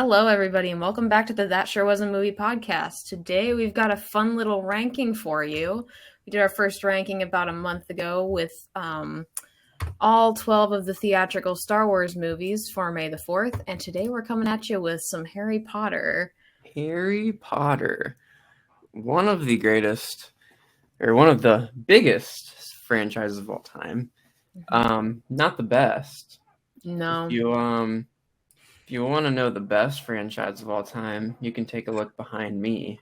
Hello, everybody, and welcome back to the That Sure Was a Movie podcast. Today, we've got a fun little ranking for you. We did our first ranking about a month ago with all 12 of the theatrical Star Wars movies for May the 4th, and today we're coming at you with some Harry Potter. Harry Potter, one of the greatest, or one of the biggest franchises of all time. Not the best. No. If you want to know the best franchise of all time, you can take a look behind me,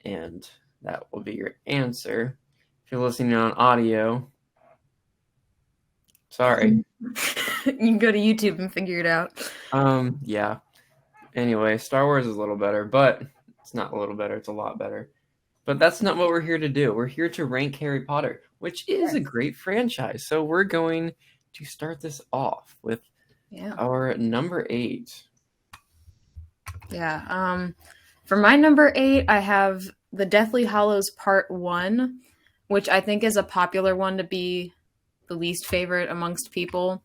and that will be your answer. If you're listening on audio, sorry. You can go to YouTube and figure it out. Yeah. Anyway, Star Wars is a little better, but it's not a little better, it's a lot better. But that's not what we're here to do. We're here to rank Harry Potter, which is a great franchise. So we're going to start this off with our number 8. Yeah. For my number 8, I have The Deathly Hallows Part 1, which I think is a popular one to be the least favorite amongst people.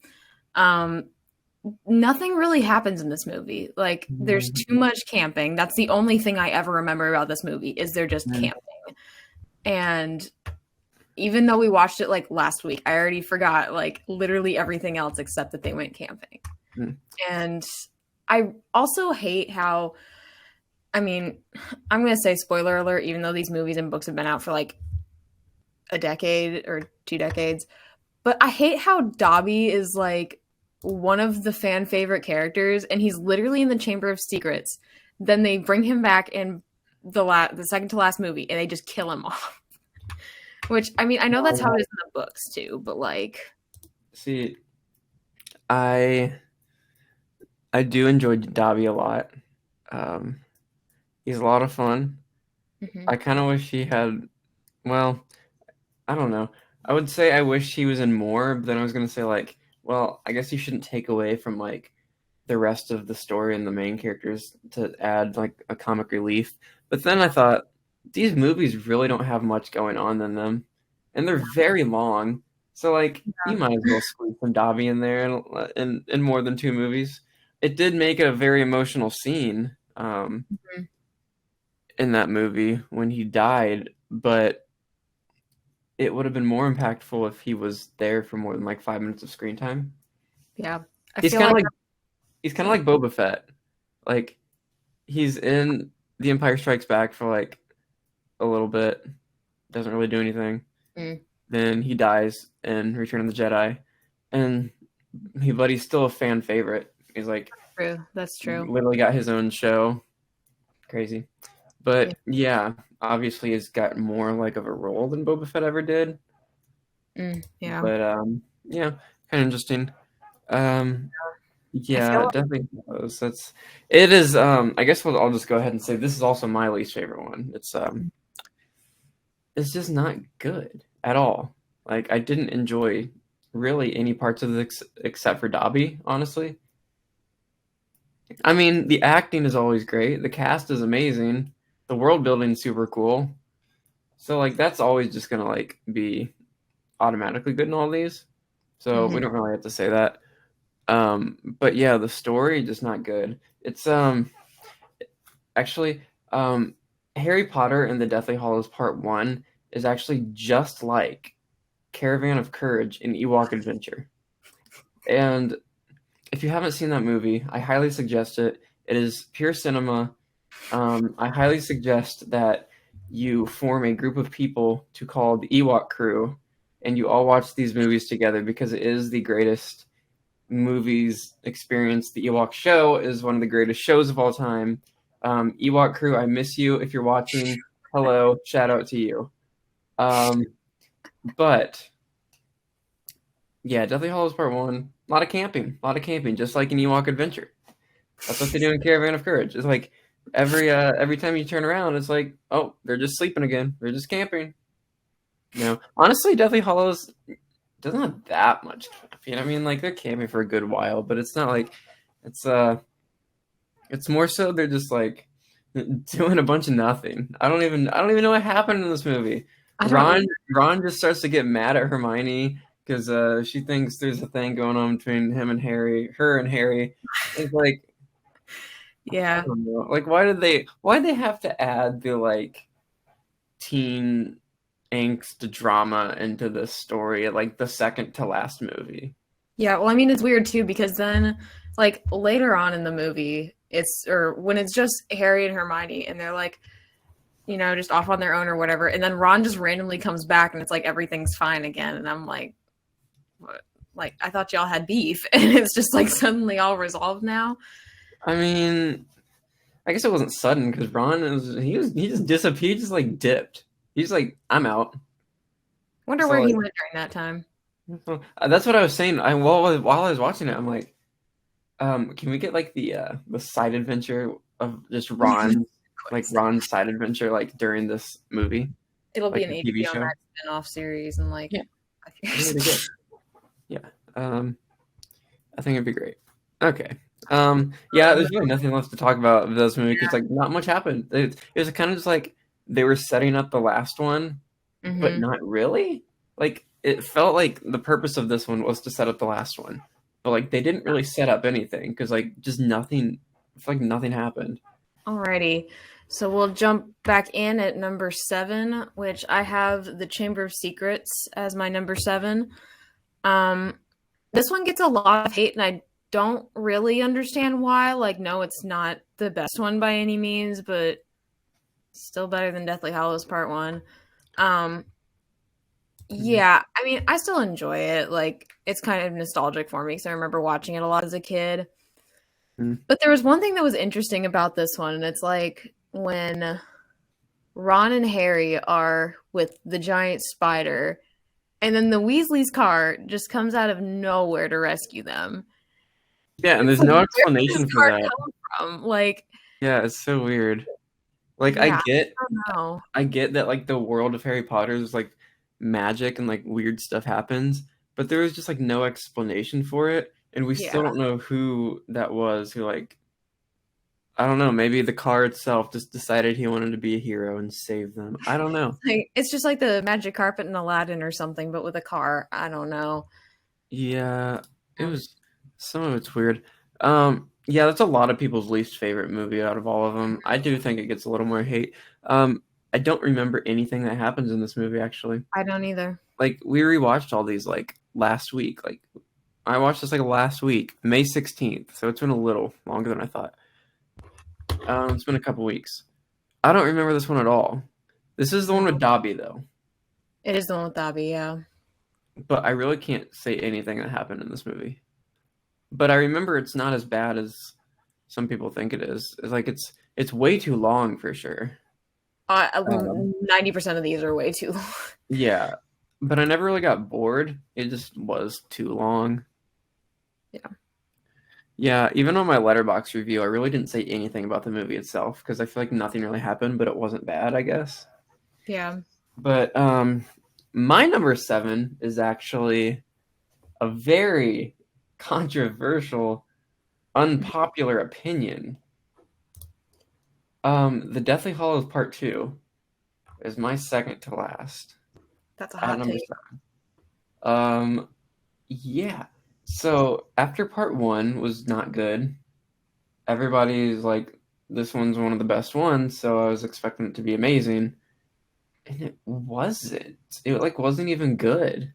Nothing really happens in this movie. Like, there's too much camping. That's the only thing I ever remember about this movie, is they're just camping. And even though we watched it like last week, I already forgot like literally everything else except that they went camping. And I also hate how, I mean, I'm going to say spoiler alert, even though these movies and books have been out for like a decade or 2 decades, but I hate how Dobby is like one of the fan favorite characters, and he's literally in the Chamber of Secrets. Then they bring him back in the second to last movie, and they just kill him off. Which, I mean, I know that's how it is in the books too, but like, see, I do enjoy Dobby a lot. He's a lot of fun. I kind of wish he had, well, I don't know. I would say I wish he was in more, but then I was going to say like, well, I guess you shouldn't take away from like the rest of the story and the main characters to add like a comic relief. But then I thought, these movies really don't have much going on in them, and they're very long. So like, you might as well squeeze some Dobby in there in more than 2 movies. It did make it a very emotional scene in that movie when he died, but it would have been more impactful if he was there for more than like 5 minutes of screen time. Yeah, he's kind of like Boba Fett. Like, he's in The Empire Strikes Back for like a little bit, doesn't really do anything. Then he dies in Return of the Jedi, but he's still a fan favorite. He's like, that's true. Literally got his own show. Crazy. But yeah, obviously he's got more like of a role than Boba Fett ever did. Yeah. But yeah, kind of interesting. Yeah, definitely. It is. I guess I'll just go ahead and say this is also my least favorite one. It's just not good at all. Like, I didn't enjoy really any parts of this except for Dobby, honestly. I mean, the acting is always great. The cast is amazing. The world building is super cool. So like, that's always just gonna like be automatically good in all these. So we don't really have to say that. But yeah, the story just not good. It's actually Harry Potter and the Deathly Hallows Part 1 is actually just like Caravan of Courage and Ewok Adventure. And if you haven't seen that movie, I highly suggest it. It is pure cinema. I highly suggest that you form a group of people to call the Ewok Crew, and you all watch these movies together, because it is the greatest movies experience. The Ewok Show is one of the greatest shows of all time. Ewok Crew, I miss you. If you're watching, hello, shout out to you. But yeah, Deathly Hallows Part 1, a lot of camping, just like in Ewok Adventure. That's what they do in Caravan of Courage. It's like every time you turn around, it's like, oh, they're just sleeping again. They're just camping. Honestly, Deathly Hallows doesn't have that much camping. I mean, like, they're camping for a good while, but it's not like it's more so they're just like doing a bunch of nothing. I don't even know what happened in this movie. Ron just starts to get mad at Hermione because she thinks there's a thing going on between her and Harry. It's like, Yeah. don't know. Like, why'd they have to add the like teen angst drama into this story, like the second to last movie? Yeah, well, I mean, it's weird too because then, like, later on in the movie, or when it's just Harry and Hermione and they're like, just off on their own or whatever, and then Ron just randomly comes back and it's like everything's fine again, and I'm like, what? Like, I thought y'all had beef, and it's just like suddenly all resolved now. I mean, I guess it wasn't sudden because Ron he just disappeared, he just like dipped. He's like, I'm out. Wonder So where he like, went during that time. that's what I was saying. While I was watching it, I'm like, can we get like the side adventure of just Ron's side adventure like during this movie, It'll be like an the TV HBO show? Max spin-off series in like Yeah, a I few think it'd be years. good. Yeah, I think it'd be great. Okay. Yeah, there's really nothing left to talk about of this movie because like not much happened. It was kind of just like they were setting up the last one, but Mm-hmm. not really. Like it felt like the purpose of this one was to set up the last one, but like they didn't really set up anything because like just nothing. I feel like nothing happened. Alrighty. So we'll jump back in at number 7, which I have The Chamber of Secrets as my number 7. Um, this one gets a lot of hate, and I don't really understand why. Like, no, it's not the best one by any means, but still better than Deathly Hallows Part 1. Um, Mhm. yeah, I mean, I still enjoy it. Like, it's kind of nostalgic for me because I remember watching it a lot as a kid. Mhm. But there was one thing that was interesting about this one, and it's like when Ron and Harry are with the giant spider, and then the Weasley's car just comes out of nowhere to rescue them. Yeah, and It's there's like, no where did this explanation for car that. come from? Like, Yeah, it's so weird. Like yeah, I don't know. I get that like the world of Harry Potter is like magic and like weird stuff happens, but there was just like no explanation for it, and we Yeah, still don't know who that was who like I don't know, maybe the car itself just decided he wanted to be a hero and save them. I don't know. like it's just like the magic carpet in Aladdin or something, but with a car. I don't know. Yeah, it was some of it's weird. Yeah, that's a lot of people's least favorite movie out of all of them. I do think it gets a little more hate. I don't remember anything that happens in this movie actually. I don't either. Like we rewatched all these like last week. Like I watched this like last week, May 16th. So it's been a little longer than I thought. It's been a couple weeks. I don't remember this one at all. This is the one with Dobby though. It is the one with Abby, yeah. But I really can't say anything that happened in this movie. But I remember it's not as bad as some people think it is. It's like it's way too long for sure. Um, 90% of these are way too long. yeah, but I never really got bored. It just was too long. Yeah. Yeah, even on my letterbox review, I really didn't say anything about the movie itself because I feel like nothing really happened, but it wasn't bad, I guess. Yeah. But my number 7 is actually a very controversial, unpopular opinion. The Deathly Hallows Part 2 is my second to last That's a at hot number take. 7. Um, yeah. So after Part 1 was not good, everybody's like, this one's one of the best ones, so I was expecting it to be amazing. And it wasn't. It like wasn't even good.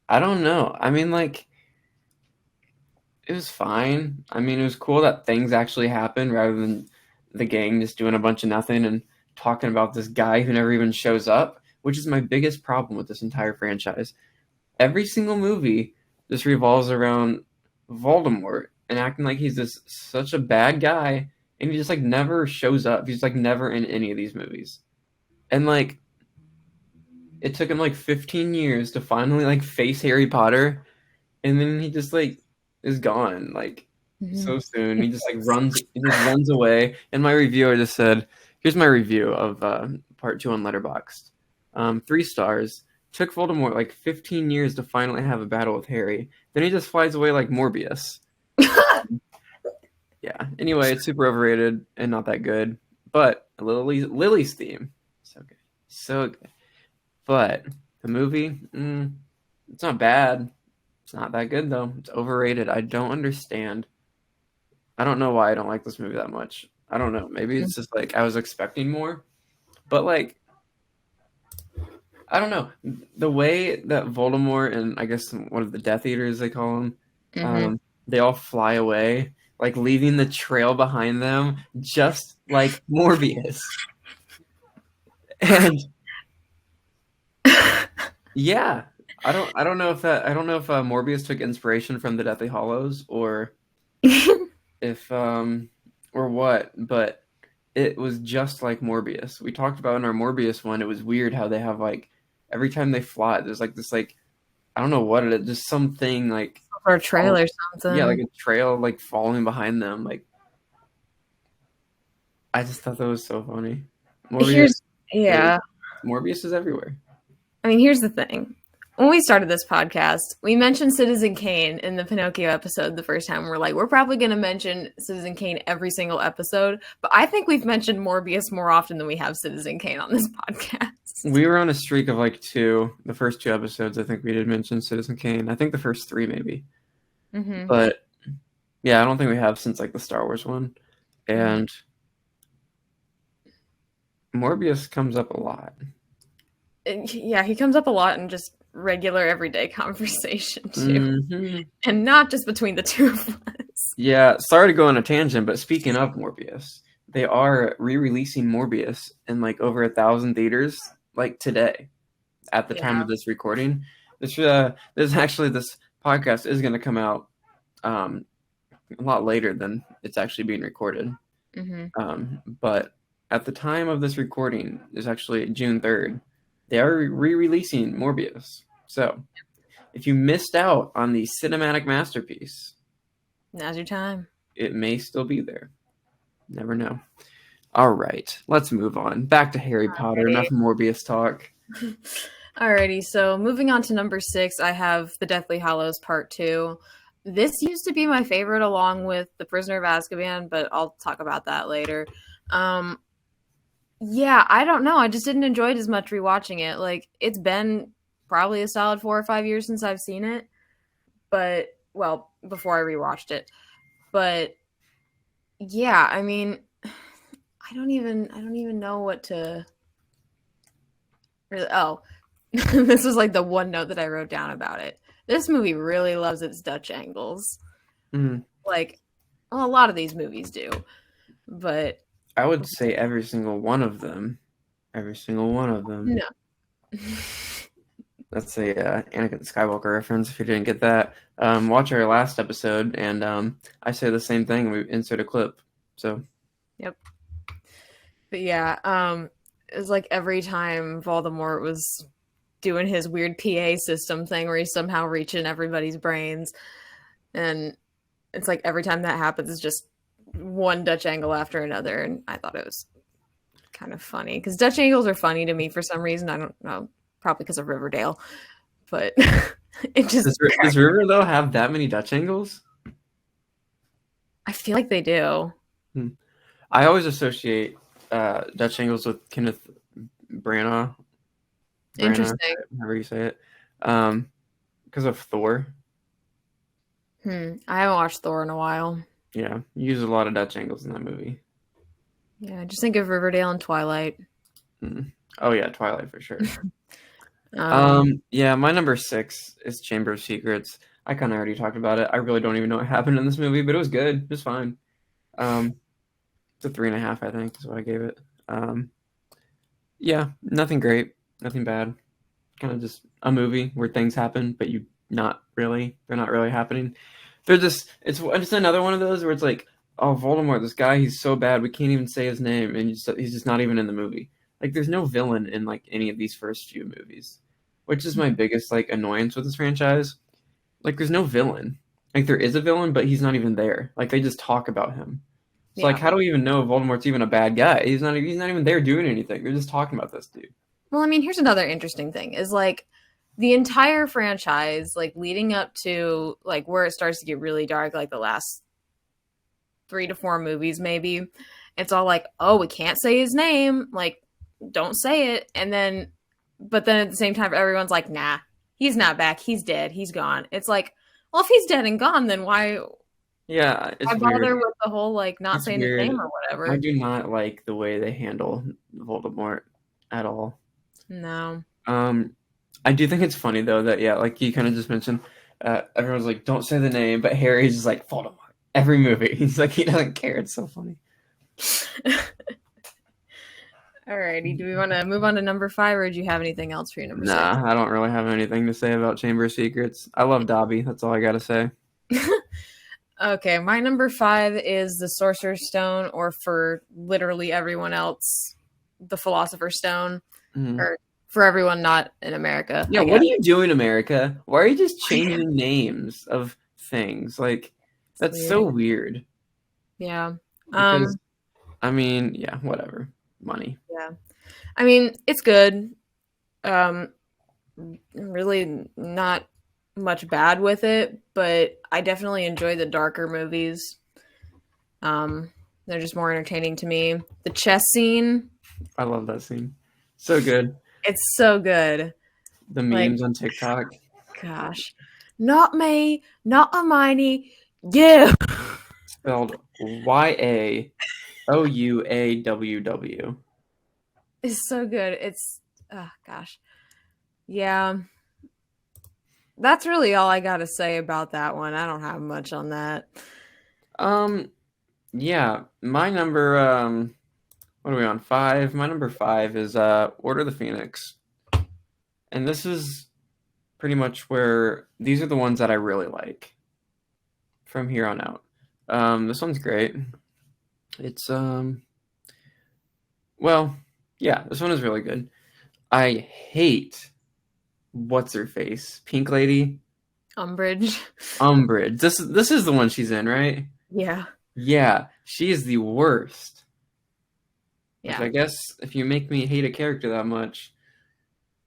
I don't know. I mean, like, it was fine. I mean, it was cool that things actually happened rather than the gang just doing a bunch of nothing and talking about this guy who never even shows up, which is my biggest problem with this entire franchise. Every single movie just revolves around Voldemort and acting like he's this such a bad guy, and he just like never shows up. He's like never in any of these movies. And like it took him like 15 years to finally like face Harry Potter, and then he just like is gone like Mhm. so soon. He just runs away. And my reviewer just said, "Here's my review of part 2 on Letterboxd. 3 stars. Took Voldemort like 15 years to finally have a battle with Harry. Then he just flies away like Morbius. Yeah. Anyway, it's super overrated and not that good. But Lily's theme, so good, so good. But the movie, it's not bad. It's not that good though. It's overrated. I don't understand. I don't know why I don't like this movie that much. I don't know. Maybe it's just like I was expecting more, but like I don't know the way that Voldemort and I guess one of the Death Eaters they call them, they all fly away, like leaving the trail behind them, just like Morbius. And yeah, I don't know if Morbius took inspiration from the Deathly Hollows or if or what, but it was just like Morbius. We talked about in our Morbius one, it was weird how they have like every time they fly, there's like this like I don't know what it is, just something like or a trail or something. Yeah, like a trail like following behind them. Like I just thought that was so funny. Morbius is everywhere. I mean, here's the thing. When we started this podcast, we mentioned Citizen Kane in the Pinocchio episode the first time. We're like, we're probably going to mention Citizen Kane every single episode. But I think we've mentioned Morbius more often than we have Citizen Kane on this podcast. We were on a streak of like the first 2 episodes. I think we did mention Citizen Kane. I think the first 3 maybe. But yeah, I don't think we have since like the Star Wars one. And Morbius comes up a lot. Yeah, he comes up a lot in just regular everyday conversation too, and not just between the two of us. Yeah, sorry to go on a tangent, but speaking of Morbius, they are re-releasing Morbius in like over 1,000 theaters like today at the time of this recording. This podcast is going to come out a lot later than it's actually being recorded. But at the time of this recording is actually June 3rd. They are re-releasing Morbius. So if you missed out on the cinematic masterpiece, now's your time. It may still be there. Never know. All right, let's move on. Back to Harry Potter. Enough Morbius talk. Alrighty, so moving on to number 6, I have The Deathly Hallows Part 2. This used to be my favorite along with The Prisoner of Azkaban, but I'll talk about that later. Yeah, I don't know. I just didn't enjoy it as much rewatching it. Like, it's been probably a solid 4 or 5 years since I've seen it. But, well, before I rewatched it. But, yeah, I mean, I don't even know what to... this was like the one note that I wrote down about it. This movie really loves its Dutch angles. Like, well, a lot of these movies do. But... I would say every single one of them. Every single one of them. No. That's a Anakin Skywalker reference if you didn't get that. Watch our last episode, and I say the same thing. We insert a clip. So. Yep. But yeah, it was like every time Voldemort was doing his weird PA system thing where he's somehow reaching everybody's brains. And it's like every time that happens, it's just one Dutch angle after another, and I thought it was kind of funny because Dutch angles are funny to me for some reason. I don't know, probably because of Riverdale, but it just does Riverdale have that many Dutch angles? I feel like they do. I always associate Dutch angles with Kenneth Branagh. Interesting. However you say it, because of Thor. I haven't watched Thor in a while. Yeah, you use a lot of Dutch angles in that movie. Yeah, just think of Riverdale and Twilight. Oh yeah, Twilight for sure. Yeah, my number 6 is Chamber of Secrets. I kind of already talked about it. I really don't even know what happened in this movie, but it was good. It was fine. It's a 3.5, I think, is what I gave it. Yeah, nothing great, nothing bad. Kind of just a movie where things happen, but they're not really happening. It's just another one of those where it's like, oh, Voldemort, this guy, he's so bad, we can't even say his name, and he's just not even in the movie. Like, there's no villain in, like, any of these first few movies, which is my biggest, like, annoyance with this franchise. Like, there's no villain. Like, there is a villain, but he's not even there. Like, they just talk about him. So, like, how do we even know Voldemort's even a bad guy? He's not even there doing anything. They're just talking about this dude. Well, I mean, here's another interesting thing, is, like, the entire franchise, like, leading up to, like, where it starts to get really dark, like, the last 3 to 4 movies, maybe, it's all like, oh, we can't say his name, like, don't say it, but then at the same time, everyone's like, nah, he's not back, he's dead, he's gone. It's like, well, if he's dead and gone, then why Yeah, it's Why bother weird. with the whole like not It's saying his weird. name or I whatever? do not like the way they handle Voldemort at all. No. Um, I do think it's funny though that yeah, like you kind of just mentioned, everyone's like, "Don't say the name," but Harry's just like Voldemort every movie. He's like he doesn't care. It's so funny. Alrighty, do we want to move on to number 5, or do you have anything else for your number 6? Nah, I don't really have anything to say about Chamber of Secrets. I love Dobby. That's all I gotta say. Okay, my number 5 is the Sorcerer's Stone, or for literally everyone else, the Philosopher's Stone, Mhm. or for everyone not in America, Yeah, I what guess. are you doing, America? Why are you just changing names of things? Like, It's that's weird. so weird. Yeah. Because, Um, I mean, yeah, whatever. Money. yeah. I mean, it's good. Um, really not much bad with it, but I definitely enjoy the darker movies. Um, they're just more entertaining to me. The chess scene, I love that scene. So good. it's so good. The Like, memes on TikTok gosh, not me, not Hermione, you. spelled YAOUAWW. It's so good. It's oh gosh, yeah. That's really all I got to say about that one. I don't have much on that. Um, yeah, my number, what are we on? 5? My number 5 is Order of the Phoenix. And this is pretty much where these are the ones that I really like from here on out. This one's great. It's well, yeah, this one is really good. I hate what's her face, Pink Lady, Umbridge. Umbridge. This is the one she's in, right? Yeah, Yeah, she is the worst. Which yeah. I guess if you make me hate a character that much,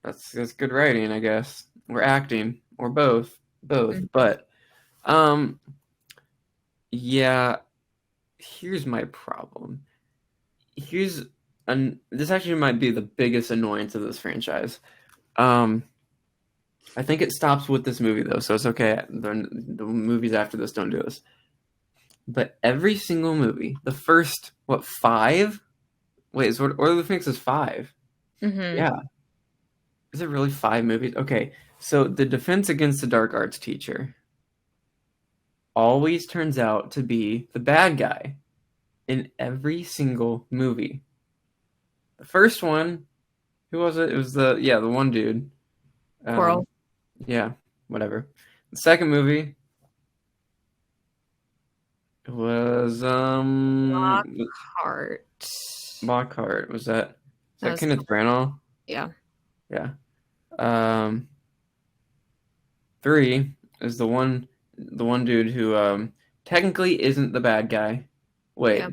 that's good writing, I guess, or acting, or both. Mm. But um, yeah, here's my problem. Here's this actually might be the biggest annoyance of this franchise. Um, I think it stops with this movie though, so it's okay. The movies after this don't do this. But every single movie, the first what 5? Wait, is Order of the Phoenix is 5? Mm-hmm. Yeah, is it really 5 movies? Okay, so the Defense Against the Dark Arts teacher always turns out to be the bad guy in every single movie. The first one, who was it? It was the one dude. Um, Coral. yeah, whatever. The second movie was Lockhart. Lockhart. Was that is That that was, Kenneth Branagh? yeah. Yeah. Um, 3 is the one dude who technically isn't the bad guy. Yeah. Wait.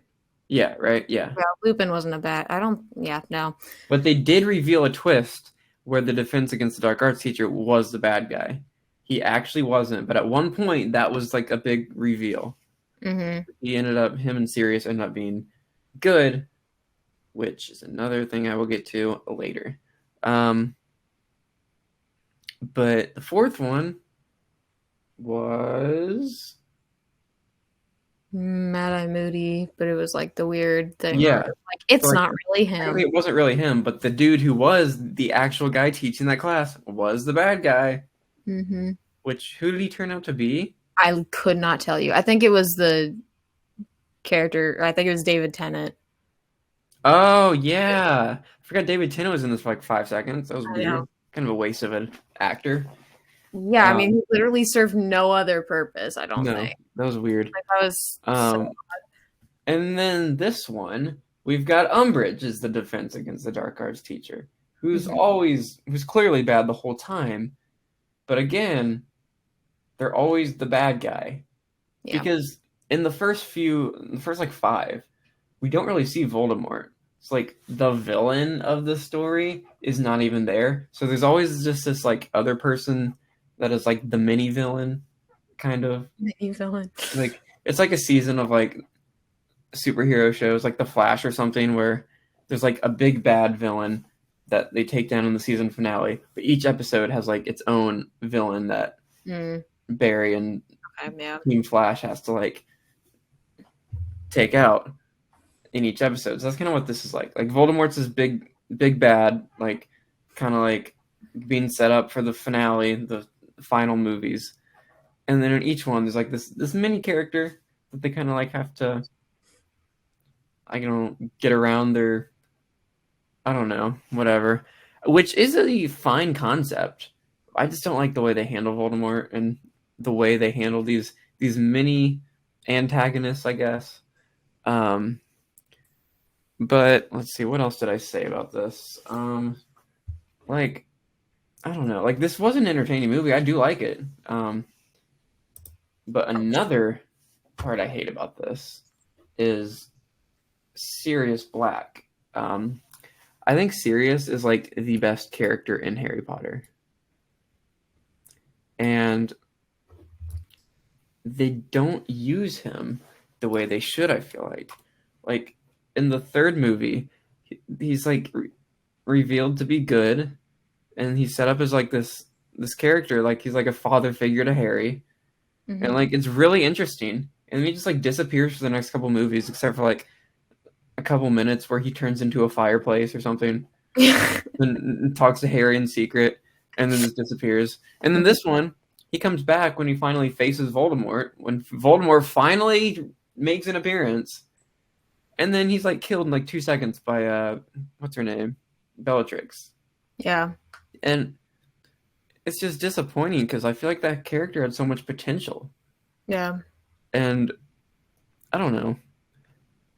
Yeah, right? Yeah. Well, Lupin wasn't a bad. I don't. Yeah, no. But they did reveal a twist where the Defense Against the Dark Arts teacher was the bad guy. He actually wasn't, but at one point that was like a big reveal. Mm-hmm. Him and Sirius ended up being good, which is another thing I will get to later. But the fourth one was Mad Eye Moody, but it was like the weird thing where yeah. it was like it's So like not really technically him. it wasn't really him, but the dude who was the actual guy teaching that class was the bad guy. Mm-hmm. Which who did he turn out to be? I could not tell you. I think it was the character. I think it was David Tennant. Oh yeah, I forgot David Tennant was in this for like 5 seconds. That was I know. weird. Kind of a waste of an actor. Yeah, I mean, Um, he literally served no other purpose. I don't no, think. that was weird. Like that was so. Um, and then this one, we've got Umbridge as the Defense Against the Dark Arts teacher, Mhm. who's clearly bad the whole time, but again, they're always the bad guy Yeah. because in the first like 5, we don't really see Voldemort. It's like the villain of the story is not even there. So there's always just this like other person that is like the mini villain kind of. You villain. Like it's like a season of like superhero shows like The Flash or something where there's like a big bad villain that they take down in the season finale, but each episode has like its own villain that Mm, Barry and okay, yeah. Team Flash has to like take out in each episode. So that's kind of what this is like. Like Voldemort's this big bad, like kind of like being set up for the finale, the final movies. And then in each one there's like this mini character that they kind of like have to, I don't know, get around their, I don't know, whatever. Which is a fine concept. I just don't like the way they handle Voldemort and the way they handle these mini antagonists, I guess. But let's see, what else did I say about this? Like, I don't know. Like, this was an entertaining movie. I do like it. But another part I hate about this is Sirius Black. I think Sirius is like the best character in Harry Potter. And they don't use him the way they should, I feel like. Like, in the third movie, he's like revealed to be good, and he's set up as like this character, like he's like a father figure to Harry, and like it's really interesting. And he just like disappears for the next couple movies, except for like a couple minutes where he turns into a fireplace or something, and talks to Harry in secret, and then just disappears. And then this one, he comes back when he finally faces Voldemort, when Voldemort finally makes an appearance. And then he's like killed in like 2 seconds by what's her name? Bellatrix. Yeah. And it's just disappointing because I feel like that character had so much potential. Yeah. And I don't know.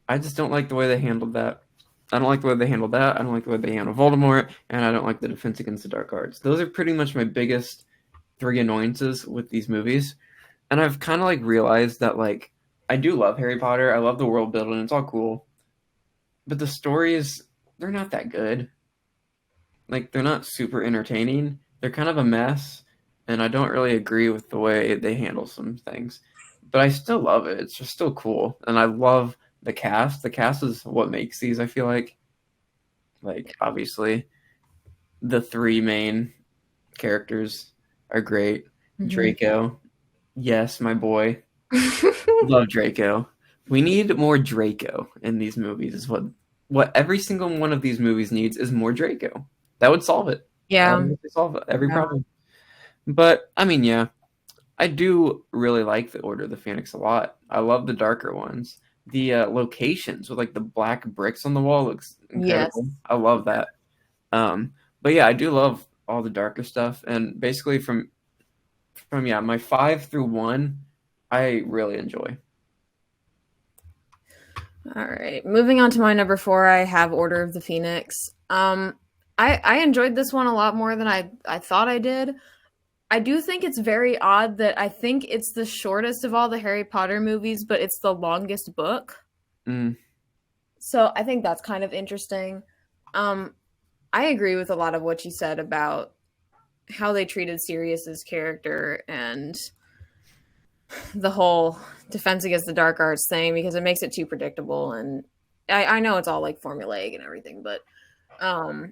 I just don't like the way they handled that. I don't like the way they handled that. I don't like the way they handled Voldemort, and I don't like the Defense Against the Dark Arts. Those are pretty much my biggest 3 annoyances with these movies. And I've kind of like realized that like I do love Harry Potter. I love the world building. It's all cool. But the stories, they're not that good. Like, they're not super entertaining. They're kind of a mess. And I don't really agree with the way they handle some things. But I still love it. It's just still cool. And I love the cast. The cast is what makes these, I feel like. Like, obviously, the 3 main characters are great. Draco. Yes, my boy. Love Draco. We need more Draco in these movies. Is what every single one of these movies needs is more Draco. That would solve it. Yeah. That would solve every problem. But I mean, yeah, I do really like the Order of the Phoenix a lot. I love the darker ones. The locations with like the black bricks on the wall looks incredible. Yes. I love that. But yeah, I do love all the darker stuff. And basically from my 5 through 1. I really enjoy. All right. Moving on to my number 4, I have Order of the Phoenix. I enjoyed this one a lot more than I thought I did. I do think it's very odd that I think it's the shortest of all the Harry Potter movies, but it's the longest book. So I think that's kind of interesting. I agree with a lot of what you said about how they treated Sirius's character and the whole Defense Against the Dark Arts thing, because it makes it too predictable. And I know it's all like formulaic and everything, but what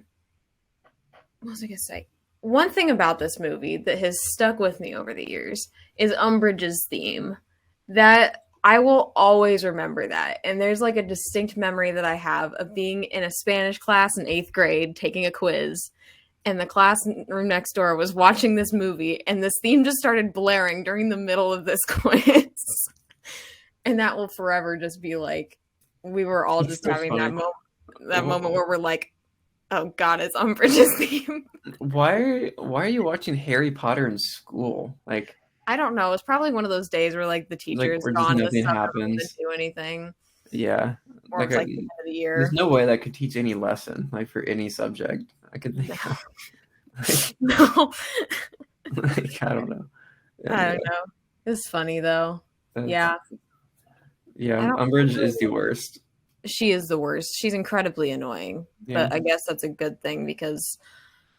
was I gonna say? One thing about this movie that has stuck with me over the years is Umbridge's theme. That I will always remember that. And there's like a distinct memory that I have of being in a Spanish class in 8th grade taking a quiz, and the classroom next door was watching this movie, and this theme just started blaring during the middle of this quiz. And that will forever just be like, we were all just having that moment where we're like, oh God, it's Umbridge's theme. Why are you watching Harry Potter in school? Like, I don't know. It's probably one of those days where like the teacher's like, gone nothing this summer, happens. doesn't do anything. Yeah. Or it's like the end of the year. There's no way that could teach any lesson, like for any subject I could think of. Like, no. Like, I don't know. I don't know. It's funny though. Yeah. Yeah, Umbridge is the worst. She is the worst. She's incredibly annoying. Yeah. But I guess that's a good thing because,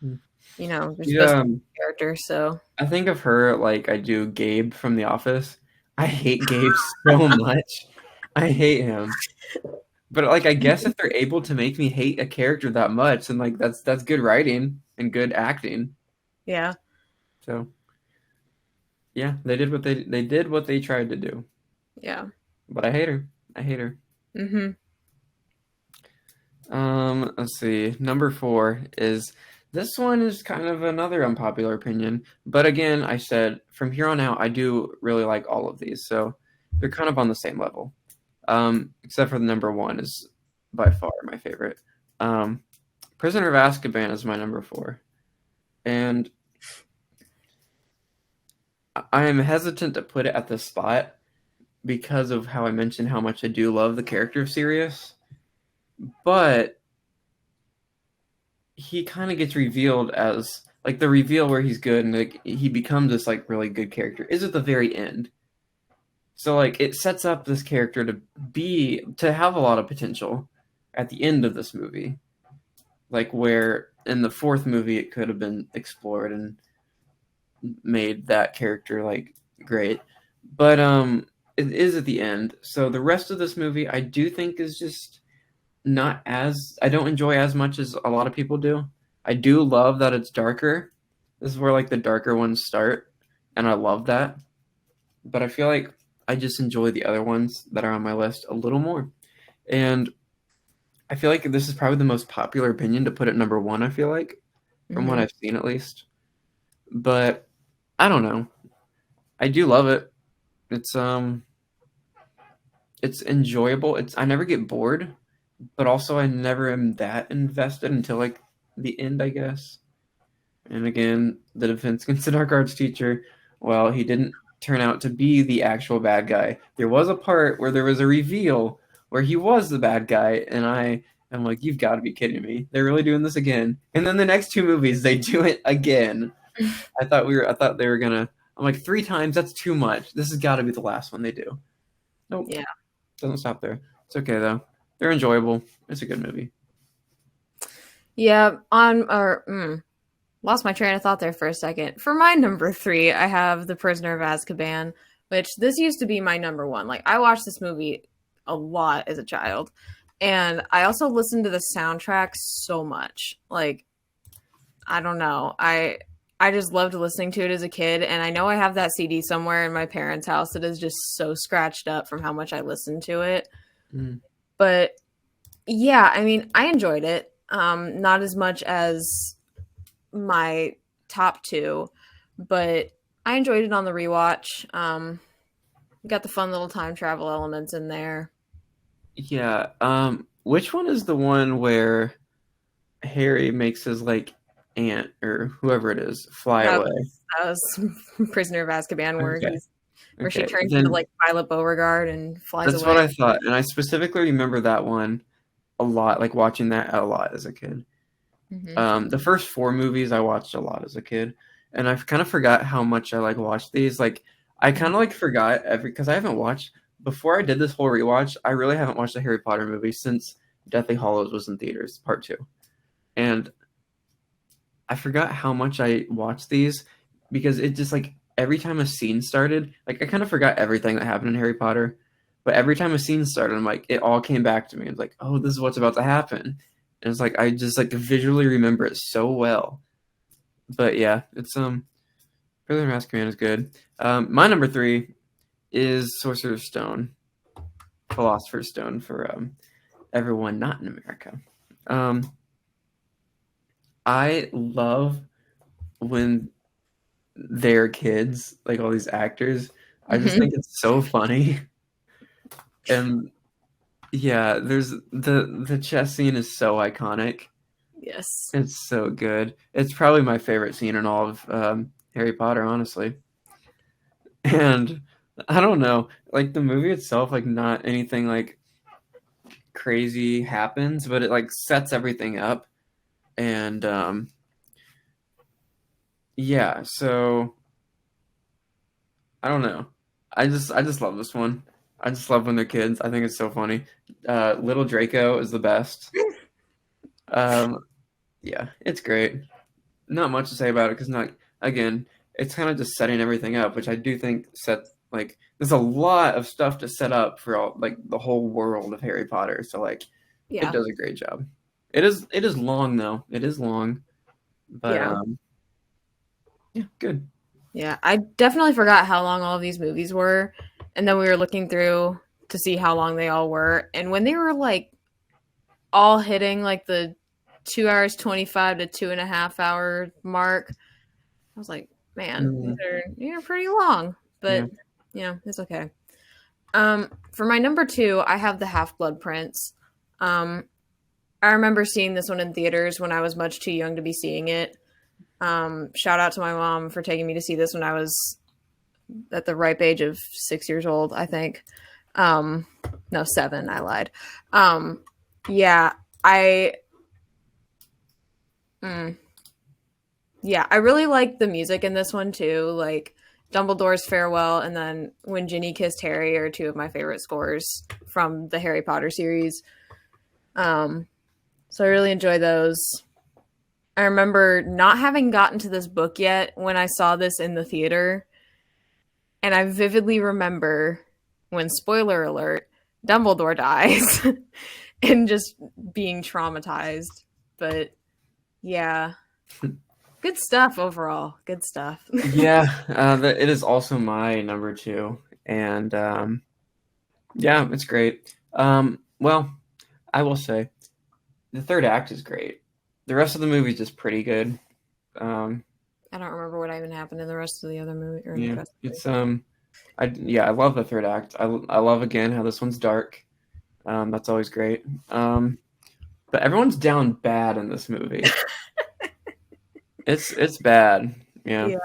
you know, there's a character, so. I think of her like I do Gabe from The Office. I hate Gabe so much. I hate him. But like, I guess if they're able to make me hate a character that much, then like that's good writing and good acting. Yeah. So yeah, they did what they tried to do. Yeah. But I hate her. I hate her. Mm-hmm. Let's see. Number 4 is this one is kind of another unpopular opinion, but again, I said from here on out, I do really like all of these, so they're kind of on the same level. Except for the number 1 is by far my favorite. Um, Prisoner of Azkaban is my number 4, and I am hesitant to put it at this spot because of how I mentioned how much I do love the character of Sirius, but he kind of gets revealed as like the reveal where he's good and like he becomes this like really good character is at the very end. So like it sets up this character to have a lot of potential at the end of this movie. Like where in the 4th movie it could have been explored and made that character like great. But it is at the end. So the rest of this movie I do think is just not as I don't enjoy as much as a lot of people do. I do love that it's darker. This is where like the darker ones start, and I love that. But I feel like I just enjoy the other ones that are on my list a little more. And I feel like this is probably the most popular opinion to put it number 1, I feel like, from what Mm-hmm. I've seen at least. But I don't know. I do love it. It's enjoyable. I never get bored, but also I never am that invested until like the end, I guess. And again, the defense against the dark arts teacher, well, he didn't turn out to be the actual bad guy. There was a part where there was a reveal where he was the bad guy, and I'm like, you've got to be kidding me. They're really doing this again. And then the next 2 movies, they do it again. I thought they were gonna. I'm like 3 times. That's too much. This has got to be the last one they do. Nope. Yeah. Doesn't stop there. It's okay though. They're enjoyable. It's a good movie. Yeah. Lost my train of thought there for a second. For my number 3, I have The Prisoner of Azkaban, which this used to be my number 1. Like I watched this movie a lot as a child, and I also listened to the soundtrack so much. Like I don't know. I just loved listening to it as a kid, and I know I have that CD somewhere in my parents' house that is just so scratched up from how much I listened to it. Mm. But yeah, I mean, I enjoyed it. Not as much as my top 2, but I enjoyed it on the rewatch. Got the fun little time travel elements in there. Yeah. Which one is the one where Harry makes his like aunt or whoever it is fly That away? that was Prisoner of Azkaban, Okay. where she Okay. turns into Then like Violet Beauregard and flies that's what away. I thought, and I specifically remember that one a lot, like watching that a lot as a kid. Hmm. The first 4 movies I watched a lot as a kid, and I kind of forgot how much I like watched these. Like I kind of like forgot every because I haven't watched before I did this whole rewatch. I really haven't watched a Harry Potter movie since Deathly Hallows was in theaters, part 2, and I forgot how much I watched these because it just like every time a scene started, like I kind of forgot everything that happened in Harry Potter, but every time a scene started, I'm like it all came back to me. It's like, oh, this is what's about to happen. And it's like I just like visually remember it so well. But yeah, it's Prisoner of Azkaban is good. My number 3 is Sorcerer's Stone, Philosopher's Stone for everyone not in America. Um, I love when they're kids, like all these actors. I just Hmm. think it's so funny. And yeah, there's the chess scene is so iconic. Yes. It's so good. It's probably my favorite scene in all of Harry Potter, honestly. And I don't know, like the movie itself, like not anything like crazy happens, but it like sets everything up. And yeah, so I don't know. I just love this one. I just love when they're kids. I think it's so funny. Little Draco is the best. Um, yeah, it's great. Not much to say about it because not again, it's kind of just setting everything up, which I do think set like there's a lot of stuff to set up for all like the whole world of Harry Potter. So like it Yeah. does a great job. It is long though. It is long, but Yeah. yeah, good. Yeah. I definitely forgot how long all of these movies were. And then we were looking through to see how long they all were. And when they were like all hitting like the 2 hours 25 to 2.5 hour mark, I was like, man, these are pretty long. But it's okay. For my number 2, I have the Half-Blood Prince. I remember seeing this one in theaters when I was much too young to be seeing it. Shout out to my mom for taking me to see this when I was at the ripe age of 6 years old, I think. No, 7, I lied. Yeah, I really like the music in this one too. Like Dumbledore's Farewell and then When Ginny Kissed Harry are two of my favorite scores from the Harry Potter series. So I really enjoy those. I remember not having gotten to this book yet when I saw this in the theater. And I vividly remember when, spoiler alert, Dumbledore dies and just being traumatized. But yeah, good stuff overall. Good stuff. Yeah, it is also my number 2. And yeah, it's great. Well, I will say the third act is great. The rest of the movie is just pretty good. I don't remember what even happened in the rest of the other movie. Or yeah, it's I love the third act. I love again how this one's dark. That's always great. But everyone's down bad in this movie. It's bad. Yeah.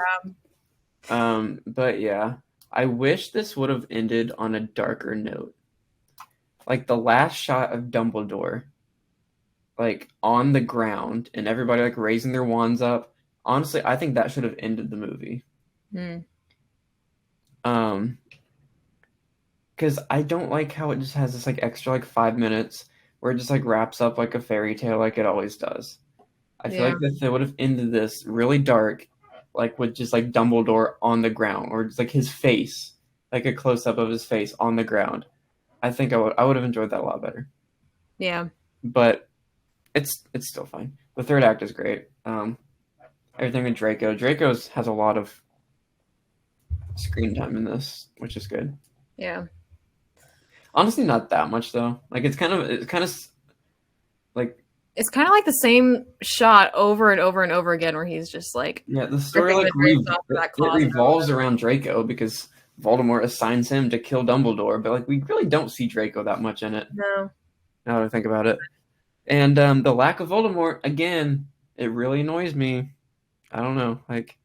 But yeah, I wish this would have ended on a darker note. Like the last shot of Dumbledore, like on the ground, and everybody like raising their wands up. Honestly, I think that should have ended the movie. Because I don't like how it just has this like extra like 5 minutes where it just like wraps up like a fairy tale like it always does. I feel like if they would have ended this really dark, like with just like Dumbledore on the ground, or just like his face, like a close up of his face on the ground, I think I would have enjoyed that a lot better. Yeah. But it's still fine. The third act is great. Everything with Draco. Draco's has a lot of screen time in this, which is good. Yeah. Honestly, not that much though. Like it's kind of like it's kind of like the same shot over and over and over again, where he's just like the story like it revolves around Draco because Voldemort assigns him to kill Dumbledore, but like we really don't see Draco that much in it. No. Now that I think about it, and the lack of Voldemort again, it really annoys me. I don't know, like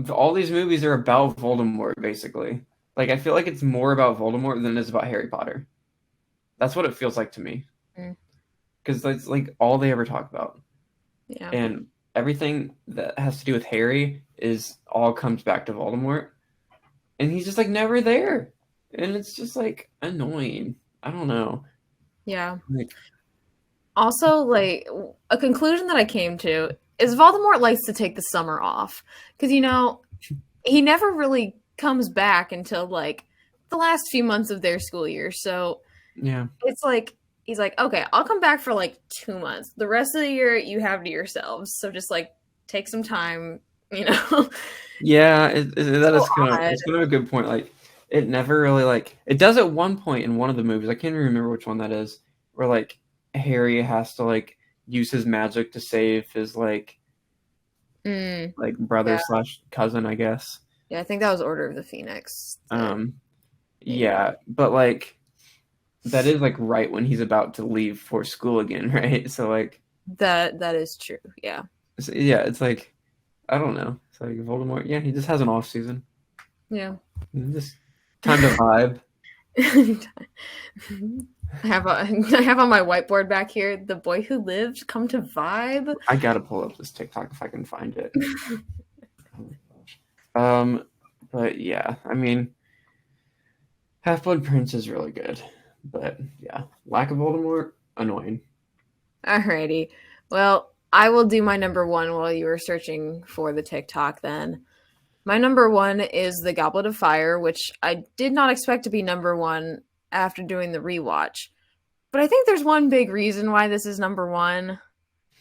all these movies are about Voldemort basically. Like I feel like it's more about Voldemort than it is about Harry Potter. That's what it feels like to me. Because that's like all they ever talk about. Yeah. And everything that has to do with Harry is all comes back to Voldemort. And he's just like never there. And it's just like annoying. I don't know. Yeah. Also, like a conclusion that I came to is Voldemort likes to take the summer off. Because, he never really comes back until like the last few months of their school year. So yeah, it's like he's like, okay, I'll come back for like 2 months. The rest of the year you have to yourselves. So just like take some time, Yeah, it's kind of a good point. Like it never really like it does at one point in one of the movies. I can't even remember which one that is. Where like Harry has to like use his magic to save his like brother / cousin, I guess. Yeah, I think that was Order of the Phoenix. Yeah, but like that is like right when he's about to leave for school again, right? So like that is true. Yeah. So, yeah, it's like I don't know. It's like Voldemort. Yeah, he just has an off season. Yeah. Just time to vibe. I have on my whiteboard back here, "The boy who lived, come to vibe." I gotta pull up this TikTok if I can find it. But yeah, I mean, Half-Blood Prince is really good, but yeah, lack of Voldemort, annoying. Alrighty, well, I will do my number 1 while you were searching for the TikTok. Then, my number 1 is The Goblet of Fire, which I did not expect to be number 1 after doing the rewatch. But I think there's one big reason why this is number 1.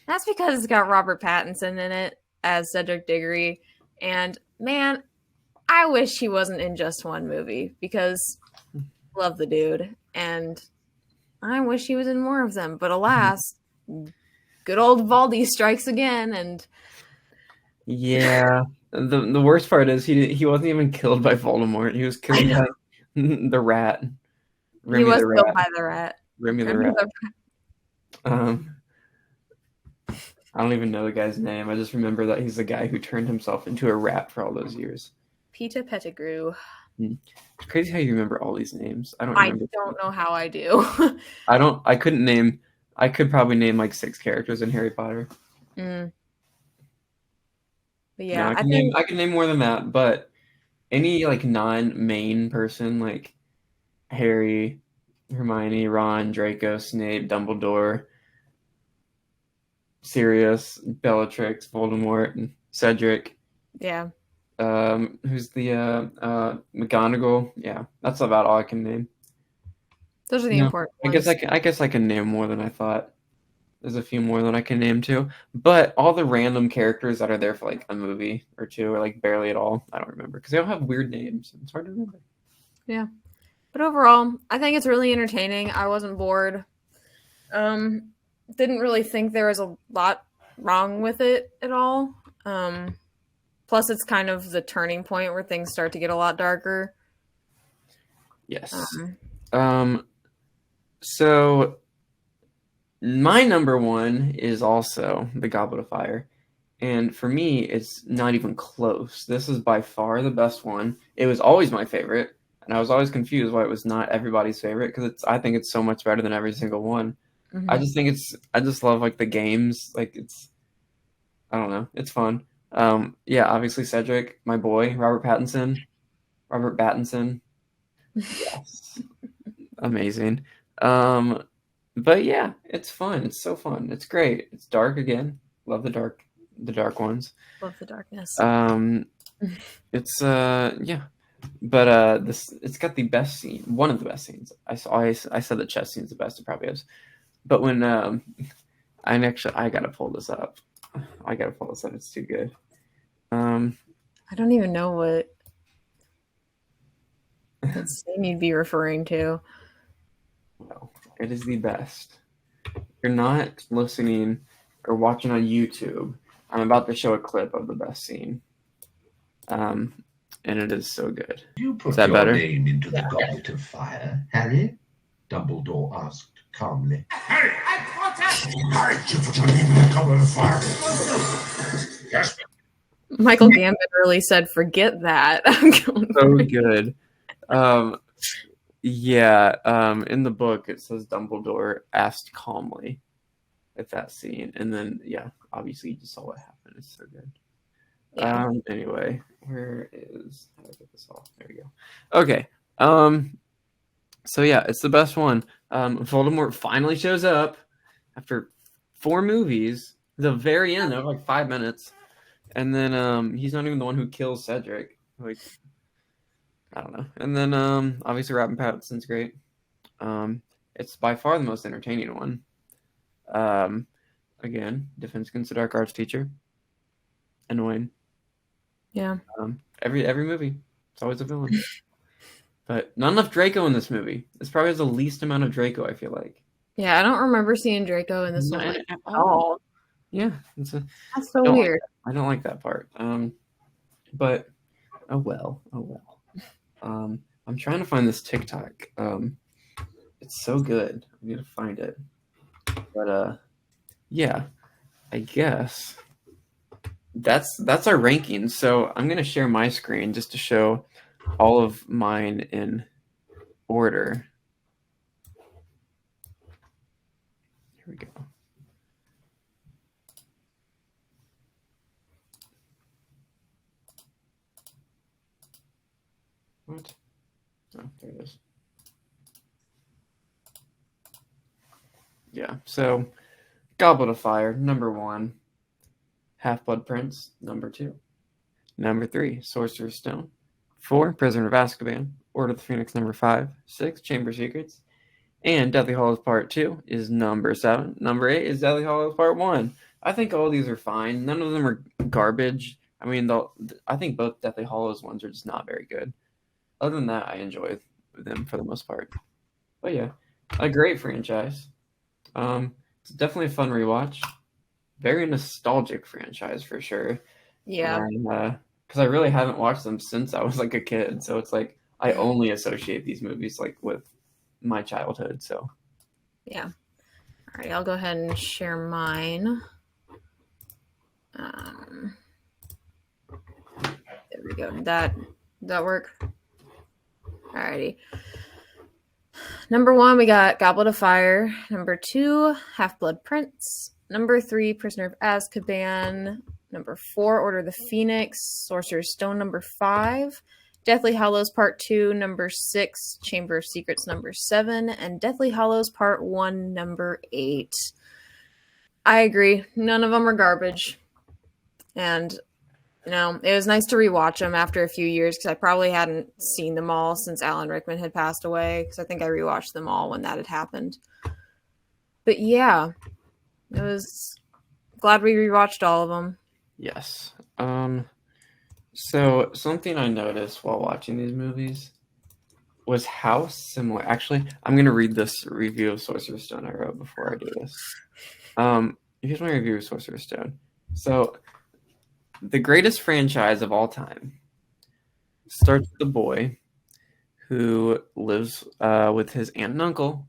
That's because it's got Robert Pattinson in it as Cedric Diggory. And man, I wish he wasn't in just one movie, because love the dude, and I wish he was in more of them. But alas, good old Valdi strikes again, and Yeah. The worst part is he wasn't even killed by Voldemort. He was killed by the rat. he Remy was the killed rat. by the rat. Remy the rat. Um, I don't even know the guy's name. I just remember that he's the guy who turned himself into a rat for all those years. Peter Pettigrew. It's crazy how you remember all these names. I don't I remember. don't know how I do. I couldn't name. I could probably name like 6 characters in Harry Potter. But yeah, No, I can name more than that, but any like non-main person like Harry, Hermione, Ron, Draco, Snape, Dumbledore, Sirius, Bellatrix, Voldemort, and Cedric. Yeah. Who's the McGonagall? Yeah, that's about all I can name. Those are the important ones. I guess I can name more than I thought. There's a few more that I can name too, but all the random characters that are there for like a movie or two, or like barely at all, I don't remember because they all have weird names. It's hard to remember. Yeah, but overall, I think it's really entertaining. I wasn't bored. Didn't really think there was a lot wrong with it at all. Plus, it's kind of the turning point where things start to get a lot darker. Yes. So my number one is also the Goblet of Fire. And for me, it's not even close. This is by far the best one. It was always my favorite, and I was always confused why it was not everybody's favorite because I think it's so much better than every single one. Mm-hmm. I just love like the games. Like I don't know, it's fun. Yeah, obviously Cedric, my boy, Robert Pattinson. Yes, amazing. But yeah, it's fun. It's so fun. It's great. It's dark again. Love the dark ones. Love the darkness. It's yeah, but it's got the best scene. One of the best scenes. I said the chess scene's the best. It probably is. But when I gotta pull this up. It's too good. I don't even know what scene you'd be referring to. Well, it is the best. If you're not listening or watching on YouTube, I'm about to show a clip of the best scene. And it is so good. You put Is that your better? name into the Goblet of Fire, Harry? Dumbledore asked calmly. Harry Potter! Harry, you put your name in the Goblet of Fire. Yes. Michael Gambon really said, "Forget that." So good. Yeah. In the book, it says Dumbledore asked calmly at that scene, and then yeah, obviously you just saw what happened. It's so good. Yeah. Anyway, where is? How do I get this off? There we go. Okay. So yeah, it's the best one. Voldemort finally shows up after 4 movies. The very end of like 5 minutes, and then he's not even the one who kills Cedric. Like, I don't know. And then obviously Robin Pattinson's great. It's by far the most entertaining one. Again, Defense Against the Dark Arts teacher. Annoying. Yeah. Every movie, it's always a villain. But not enough Draco in this movie. This probably has the least amount of Draco, I feel like. Yeah, I don't remember seeing Draco in this one at all. Yeah, that's so weird. I don't like that part. But oh well. I'm trying to find this TikTok. It's so good. I need to find it. But yeah, I guess that's our rankings. So I'm gonna share my screen just to show all of mine in order. Here we go. What? Oh, there it is. Yeah, so Goblet of Fire, number 1. Half-Blood Prince, number 2. Number 3, Sorcerer's Stone. 4, Prisoner of Azkaban. Order of the Phoenix, number 5. 6, Chamber of Secrets. And Deathly Hallows Part 2 is number 7. Number 8 is Deathly Hallows Part 1. I think all these are fine. None of them are garbage. I mean, I think both Deathly Hallows ones are just not very good. Other than that, I enjoy them for the most part. But yeah, a great franchise. It's definitely a fun rewatch. Very nostalgic franchise for sure. Yeah. And because I really haven't watched them since I was like a kid, so it's like I only associate these movies like with my childhood. So yeah. All right, I'll go ahead and share mine. There we go. That work? Alrighty. Number 1, we got Goblet of Fire. Number 2, Half-Blood Prince. Number 3, Prisoner of Azkaban. Number 4, Order of the Phoenix. Sorcerer's Stone. Number 5, Deathly Hallows Part 2. Number 6, Chamber of Secrets. Number 7, and Deathly Hallows Part 1. Number 8. I agree. None of them are garbage. And it was nice to rewatch them after a few years because I probably hadn't seen them all since Alan Rickman had passed away, because I think I rewatched them all when that had happened. But yeah, it was glad we rewatched all of them. yes. So something I noticed while watching these movies was how similar. Actually, I'm gonna read this review of Sorcerer's Stone I wrote before I do this. Here's my review of Sorcerer's Stone. So, the greatest franchise of all time starts with a boy who lives with his aunt and uncle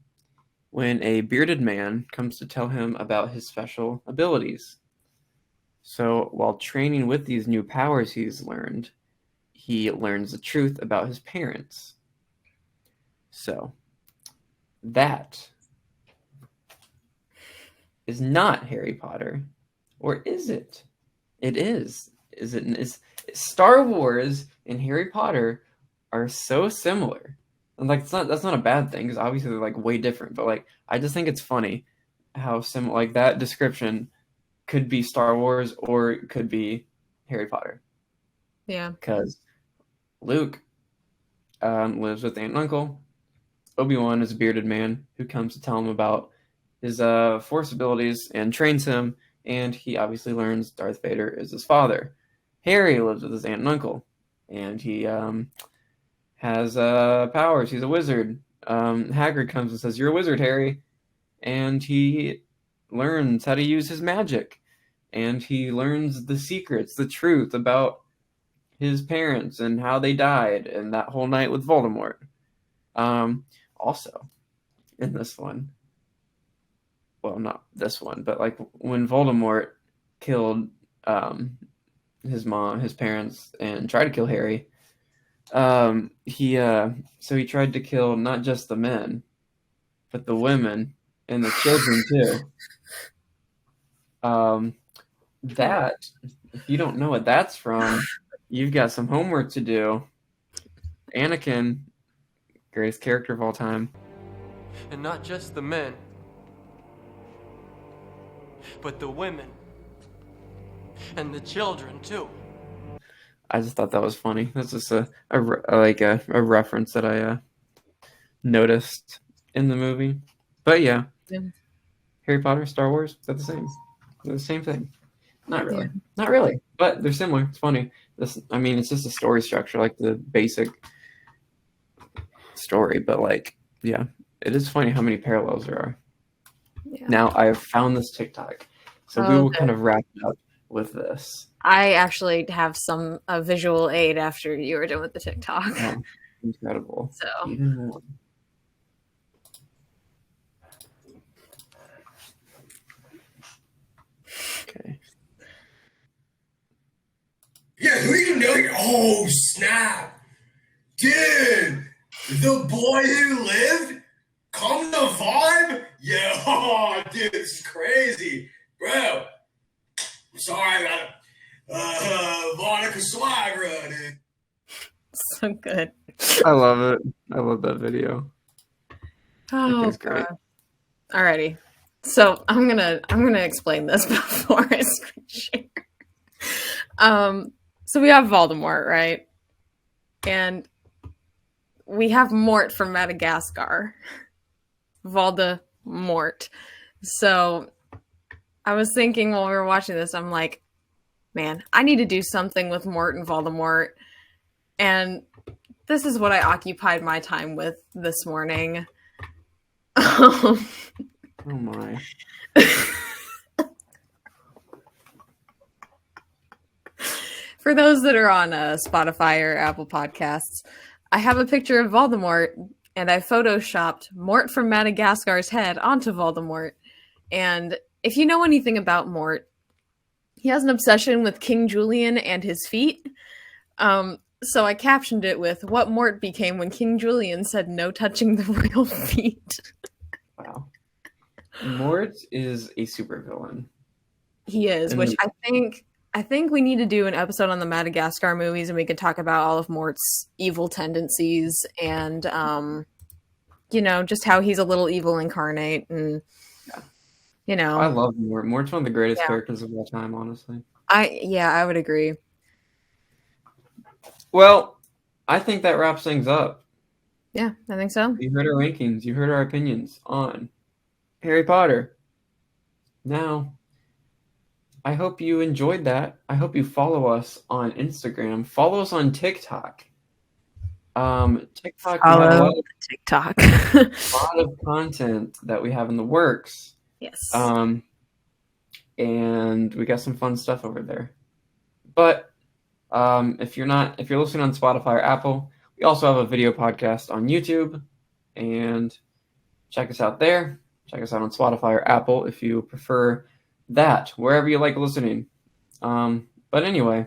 when a bearded man comes to tell him about his special abilities. So, while training with these new powers he's learned, he learns the truth about his parents. So, that is not Harry Potter, or is it? It is. Is Star Wars and Harry Potter are so similar, and like that's not a bad thing because obviously they're like way different. But like I just think it's funny how similar like that description could be Star Wars or it could be Harry Potter. Yeah. Because Luke lives with aunt and uncle. Obi-Wan is a bearded man who comes to tell him about his Force abilities and trains him, and he obviously learns Darth Vader is his father. Harry lives with his aunt and uncle, and he has powers. He's a wizard. Hagrid comes and says, "You're a wizard, Harry," and he learns how to use his magic, and he learns the secrets, the truth about his parents and how they died, and that whole night with Voldemort. Also, in this one, well, not this one, but like when Voldemort killed his mom, his parents, and tried to kill Harry, he tried to kill not just the men, but the women and the children too. That, if you don't know what that's from, you've got some homework to do. Anakin, greatest character of all time. And not just the men, but the women. And the children, too. I just thought that was funny. That's just a reference that I noticed in the movie. But yeah. Harry Potter, Star Wars, they're the same. They're the same thing. Not really. Yeah. Not really. But they're similar. It's funny. It's just a story structure, like the basic story. But like, yeah, it is funny how many parallels there are. Yeah. Now I have found this TikTok. So we will kind of wrap it up with this. I actually have a visual aid after you were done with the TikTok. Oh, incredible. So. Even more. Okay. Yeah, who you know? Oh, snap. Dude, the boy who lived? Come the vibe? Yeah, oh, dude, it's crazy. Bro, I'm sorry about it. Monica Swagra, dude. So good. I love it. I love that video. Oh, it's great. Alrighty. So I'm gonna explain this before I screen share. So we have Voldemort, right? And we have Mort from Madagascar. Voldemort. So I was thinking while we were watching this, I'm like, man, I need to do something with Mort and Voldemort. And this is what I occupied my time with this morning. Oh my. For those that are on Spotify or Apple Podcasts, I have a picture of Voldemort, and I photoshopped Mort from Madagascar's head onto Voldemort. And if you know anything about Mort, he has an obsession with King Julian and his feet. So I captioned it with what Mort became when King Julian said no touching the royal feet. Wow. Mort is a supervillain. He is, which I think we need to do an episode on the Madagascar movies, and we could talk about all of Mort's evil tendencies and, just how he's a little evil incarnate. And, I love Mort. Mort's one of the greatest Yeah. characters of all time, honestly. I would agree. Well, I think that wraps things up. Yeah, I think so. You heard our rankings. You heard our opinions on Harry Potter. Now, I hope you enjoyed that. I hope you follow us on Instagram. Follow us on TikTok. TikTok, we have a TikTok. lot of content that we have in the works. Yes. And we got some fun stuff over there. But if you're listening on Spotify or Apple, we also have a video podcast on YouTube, and check us out there. Check us out on Spotify or Apple if you prefer that, wherever you like listening. But anyway,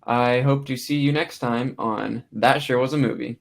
I hope to see you next time on That Sure Was a Movie.